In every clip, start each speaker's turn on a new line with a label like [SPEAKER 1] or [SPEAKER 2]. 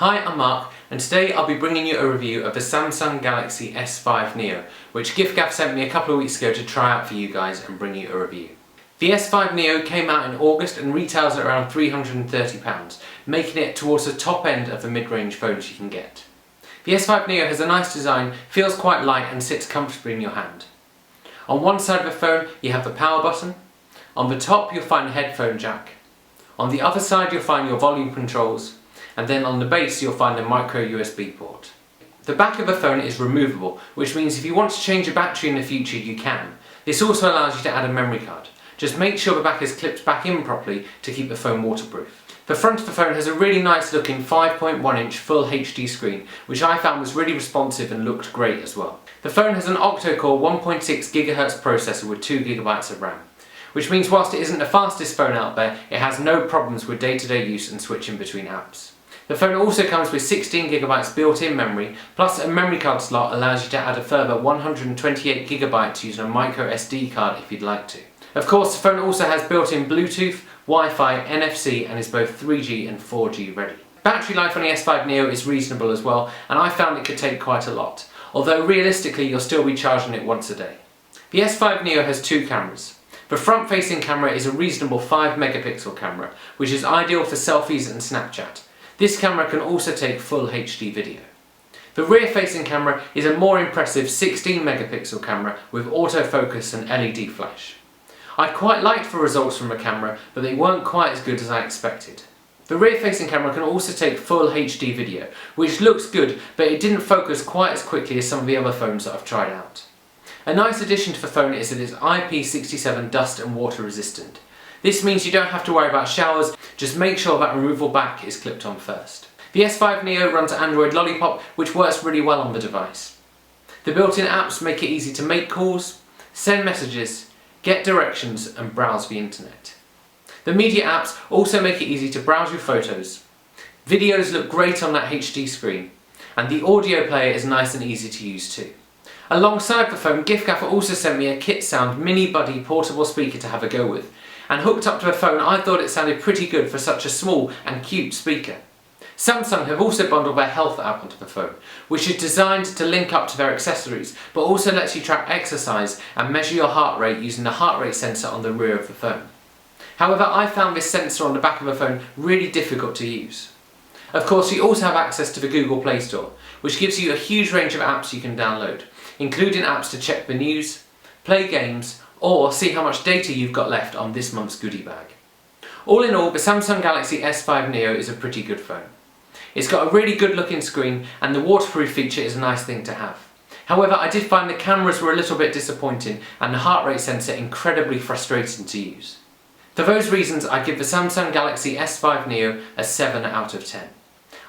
[SPEAKER 1] Hi, I'm Mark, and today I'll be bringing you a review of the Samsung Galaxy S5 Neo, which giffgaff sent me a couple of weeks ago to try out for you guys and bring you a review. The S5 Neo came out in August and retails at around £330, making it towards the top end of the mid-range phones you can get. The S5 Neo has a nice design, feels quite light and sits comfortably in your hand. On one side of the phone you have the power button, on the top you'll find a headphone jack, on the other side you'll find your volume controls, and then on the base you'll find a micro USB port. The back of the phone is removable, which means if you want to change the battery in the future you can. This also allows you to add a memory card. Just make sure the back is clipped back in properly to keep the phone waterproof. The front of the phone has a really nice looking 5.1-inch full HD screen, which I found was really responsive and looked great as well. The phone has an octa-core 1.6 GHz processor with 2 GB of RAM, which means whilst it isn't the fastest phone out there, it has no problems with day-to-day use and switching between apps. The phone also comes with 16 GB built-in memory, plus a memory card slot allows you to add a further 128 GB using a micro SD card if you'd like to. Of course, the phone also has built-in Bluetooth, Wi-Fi, NFC and is both 3G and 4G ready. Battery life on the S5 Neo is reasonable as well, and I found it could take quite a lot, although realistically you'll still be charging it once a day. The S5 Neo has two cameras. The front-facing camera is a reasonable 5 megapixel camera, which is ideal for selfies and Snapchat. This camera can also take full HD video. The rear-facing camera is a more impressive 16 megapixel camera with autofocus and LED flash. I quite liked the results from the camera, but they weren't quite as good as I expected. The rear-facing camera can also take full HD video, which looks good, but it didn't focus quite as quickly as some of the other phones that I've tried out. A nice addition to the phone is that it's IP67 dust and water resistant. This means you don't have to worry about showers, just make sure that removable back is clipped on first. The S5 Neo runs Android Lollipop, which works really well on the device. The built-in apps make it easy to make calls, send messages, get directions and browse the internet. The media apps also make it easy to browse your photos. Videos look great on that HD screen, and the audio player is nice and easy to use too. Alongside the phone, giffgaff also sent me a KitSound Mini Buddy portable speaker to have a go with, and hooked up to the phone I thought it sounded pretty good for such a small and cute speaker. Samsung have also bundled their health app onto the phone, which is designed to link up to their accessories, but also lets you track exercise and measure your heart rate using the heart rate sensor on the rear of the phone. However, I found this sensor on the back of the phone really difficult to use. Of course, you also have access to the Google Play Store, which gives you a huge range of apps you can download, including apps to check the news, play games, or see how much data you've got left on this month's goodie bag. All in all, the Samsung Galaxy S5 Neo is a pretty good phone. It's got a really good looking screen and the waterproof feature is a nice thing to have. However, I did find the cameras were a little bit disappointing and the heart rate sensor incredibly frustrating to use. For those reasons, I give the Samsung Galaxy S5 Neo a 7 out of 10.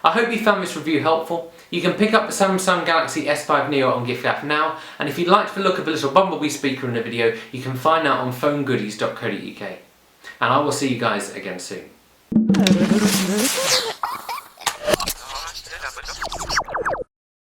[SPEAKER 1] I hope you found this review helpful. You can pick up the Samsung Galaxy S5 Neo on giffgaff now, and if you'd like the look of the little bumblebee speaker in the video, you can find that on phonegoodies.co.uk. And I will see you guys again soon.